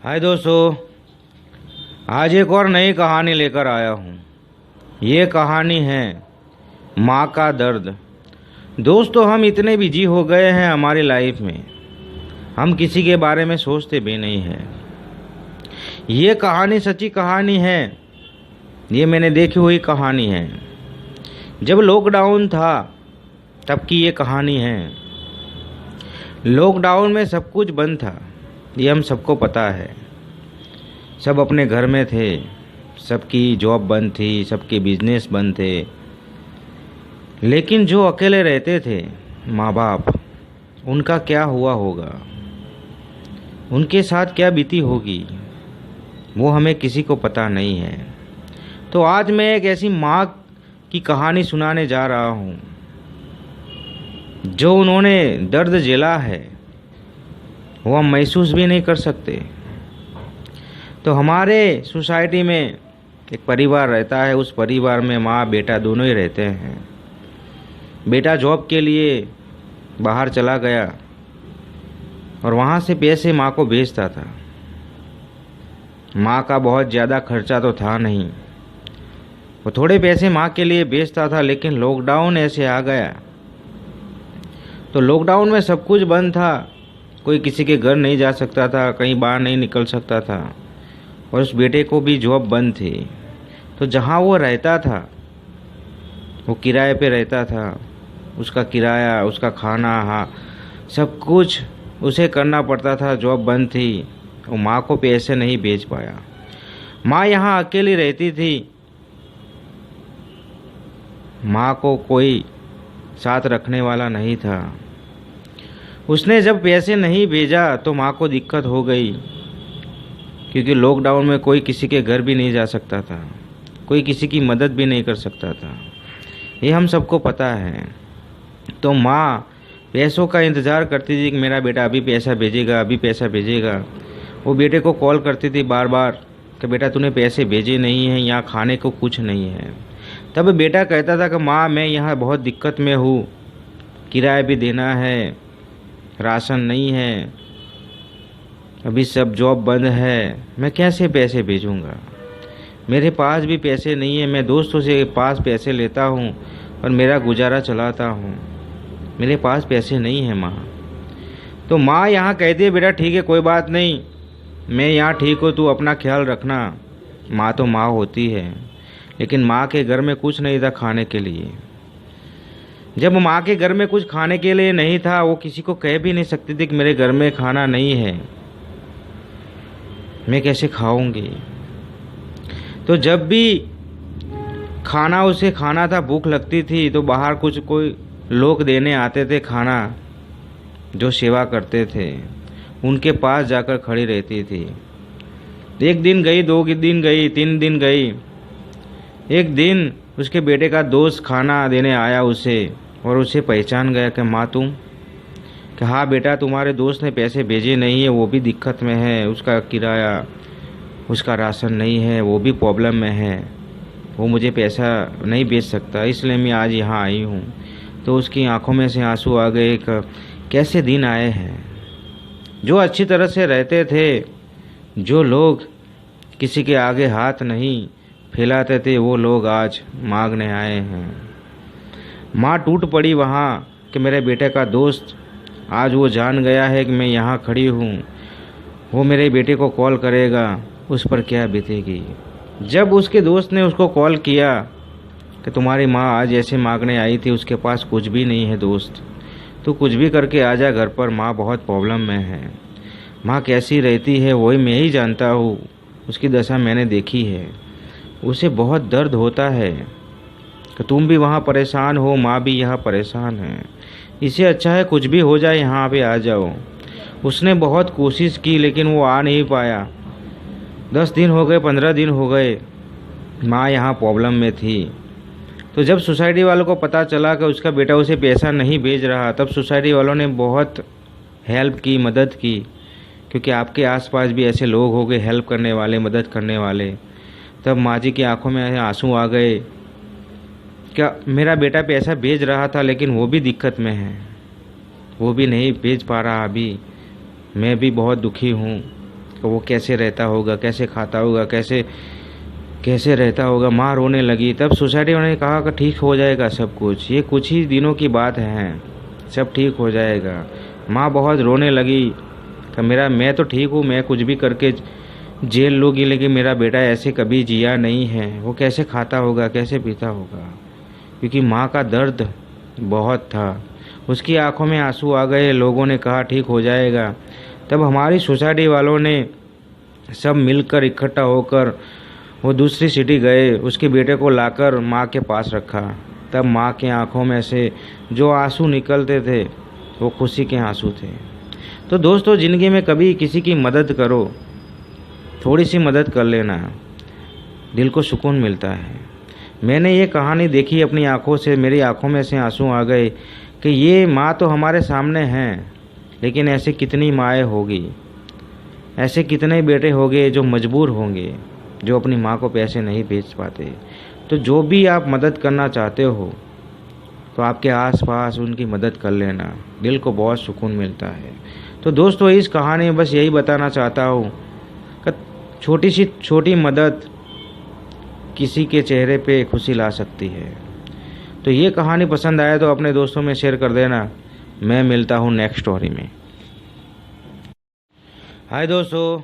हाय दोस्तों, आज एक और नई कहानी लेकर आया हूँ। ये कहानी है माँ का दर्द। दोस्तों, हम इतने बिजी हो गए हैं हमारी लाइफ में, हम किसी के बारे में सोचते भी नहीं हैं। ये कहानी सच्ची कहानी है, ये मैंने देखी हुई कहानी है। जब लॉकडाउन था तब की ये कहानी है। लॉकडाउन में सब कुछ बंद था, ये हम सबको पता है। सब अपने घर में थे, सबकी जॉब बंद थी, सबके बिजनेस बंद थे। लेकिन जो अकेले रहते थे माँ बाप, उनका क्या हुआ होगा, उनके साथ क्या बीती होगी, वो हमें किसी को पता नहीं है। तो आज मैं एक ऐसी माँ की कहानी सुनाने जा रहा हूँ जो उन्होंने दर्द झेला है, वो हम महसूस भी नहीं कर सकते। तो हमारे सोसाइटी में एक परिवार रहता है, उस परिवार में माँ बेटा दोनों ही रहते हैं। बेटा जॉब के लिए बाहर चला गया और वहाँ से पैसे माँ को भेजता था। माँ का बहुत ज़्यादा खर्चा तो था नहीं, वो थोड़े पैसे माँ के लिए भेजता था। लेकिन लॉकडाउन ऐसे आ गया, तो लॉकडाउन में सब कुछ बंद था। कोई किसी के घर नहीं जा सकता था, कहीं बाहर नहीं निकल सकता था, और उस बेटे को भी जॉब बंद थी। तो जहाँ वो रहता था, वो किराए पे रहता था। उसका किराया, उसका खाना, हाँ, सब कुछ उसे करना पड़ता था। जॉब बंद थी, वो माँ को पैसे नहीं भेज पाया। माँ यहाँ अकेली रहती थी, माँ को कोई साथ रखने वाला नहीं था। उसने जब पैसे नहीं भेजा तो माँ को दिक्कत हो गई, क्योंकि लॉकडाउन में कोई किसी के घर भी नहीं जा सकता था, कोई किसी की मदद भी नहीं कर सकता था, ये हम सबको पता है। तो माँ पैसों का इंतज़ार करती थी कि मेरा बेटा अभी पैसा भेजेगा, अभी पैसा भेजेगा। वो बेटे को कॉल करती थी बार बार कि बेटा तूने पैसे भेजे नहीं हैं, यहाँ खाने को कुछ नहीं है। तब बेटा कहता था कि माँ मैं यहाँ बहुत दिक्कत में हूँ, किराया भी देना है, राशन नहीं है, अभी सब जॉब बंद है, मैं कैसे पैसे भेजूँगा, मेरे पास भी पैसे नहीं है। मैं दोस्तों से पास पैसे लेता हूँ और मेरा गुजारा चलाता हूँ, मेरे पास पैसे नहीं है माँ। तो माँ यहाँ कहती है बेटा ठीक है, कोई बात नहीं, मैं यहाँ ठीक हूँ, तू अपना ख्याल रखना। माँ तो माँ होती है, लेकिन माँ के घर में कुछ नहीं था खाने के लिए। जब माँ के घर में कुछ खाने के लिए नहीं था, वो किसी को कह भी नहीं सकती थी कि मेरे घर में खाना नहीं है, मैं कैसे खाऊंगी। तो जब भी खाना उसे खाना था, भूख लगती थी, तो बाहर कुछ कोई लोग देने आते थे खाना, जो सेवा करते थे, उनके पास जाकर खड़ी रहती थी। एक दिन गई, 2 दिन गई, 3 दिन गई। एक दिन उसके बेटे का दोस्त खाना देने आया उसे, और उसे पहचान गया कि माँ तुम, कि हाँ बेटा तुम्हारे दोस्त ने पैसे भेजे नहीं है, वो भी दिक्कत में है, उसका किराया, उसका राशन नहीं है, वो भी प्रॉब्लम में है, वो मुझे पैसा नहीं भेज सकता, इसलिए मैं आज यहाँ आई हूँ। तो उसकी आंखों में से आंसू आ गए कि कैसे दिन आए हैं। जो अच्छी तरह से रहते थे, जो लोग किसी के आगे हाथ नहीं फैलाते थे, वो लोग आज मांगने आए हैं। माँ टूट पड़ी वहाँ कि मेरे बेटे का दोस्त आज वो जान गया है कि मैं यहाँ खड़ी हूँ, वो मेरे बेटे को कॉल करेगा, उस पर क्या बीतेगी। जब उसके दोस्त ने उसको कॉल किया कि तुम्हारी माँ आज ऐसे मांगने आई थी, उसके पास कुछ भी नहीं है दोस्त, तो कुछ भी करके आ जा घर पर, माँ बहुत प्रॉब्लम में है। माँ कैसी रहती है वही मैं ही जानता हूँ, उसकी दशा मैंने देखी है, उसे बहुत दर्द होता है कि तुम भी वहाँ परेशान हो, माँ भी यहाँ परेशान है, इससे अच्छा है कुछ भी हो जाए यहाँ पे आ जाओ। उसने बहुत कोशिश की लेकिन वो आ नहीं पाया। 10 दिन हो गए, 15 दिन हो गए, माँ यहाँ प्रॉब्लम में थी। तो जब सोसाइटी वालों को पता चला कि उसका बेटा उसे पैसा नहीं भेज रहा, तब सोसाइटी वालों ने बहुत हेल्प की, मदद की, क्योंकि आपके आसपास भी ऐसे लोग हो गए हेल्प करने वाले, मदद करने वाले। तब माँ जी की आंखों में आंसू आ गए, क्या मेरा बेटा पैसा भेज रहा था लेकिन वो भी दिक्कत में है, वो भी नहीं भेज पा रहा अभी, मैं भी बहुत दुखी हूँ। तो वो कैसे रहता होगा, कैसे खाता होगा, कैसे कैसे रहता होगा। माँ रोने लगी। तब सोसाइटी वालों ने कहा कि ठीक हो जाएगा सब कुछ, ये कुछ ही दिनों की बात है, सब ठीक हो जाएगा। माँ बहुत रोने लगी कि मैं तो ठीक हूँ, मैं कुछ भी करके जेल लूँगी, लेकिन मेरा बेटा ऐसे कभी जिया नहीं है, वो कैसे खाता होगा, कैसे पीता होगा। क्योंकि माँ का दर्द बहुत था, उसकी आंखों में आंसू आ गए। लोगों ने कहा ठीक हो जाएगा। तब हमारी सोसाइटी वालों ने सब मिलकर इकट्ठा होकर वो दूसरी सिटी गए, उसके बेटे को लाकर माँ के पास रखा। तब माँ की आंखों में से जो आंसू निकलते थे वो खुशी के आंसू थे। तो दोस्तों, ज़िंदगी में कभी किसी की मदद करो, थोड़ी सी मदद कर लेना, दिल को सुकून मिलता है। मैंने ये कहानी देखी अपनी आंखों से, मेरी आंखों में से आंसू आ गए कि ये माँ तो हमारे सामने हैं, लेकिन ऐसे कितनी माएँ होगी, ऐसे कितने बेटे होंगे जो मजबूर होंगे, जो अपनी माँ को पैसे नहीं भेज पाते। तो जो भी आप मदद करना चाहते हो तो आपके आसपास उनकी मदद कर लेना, दिल को बहुत सुकून मिलता है। तो दोस्तों, इस कहानी में बस यही बताना चाहता हूँ कि छोटी सी छोटी मदद किसी के चेहरे पे खुशी ला सकती है। तो ये कहानी पसंद आए तो अपने दोस्तों में शेयर कर देना। मैं मिलता हूँ नेक्स्ट स्टोरी में। हाय दोस्तों,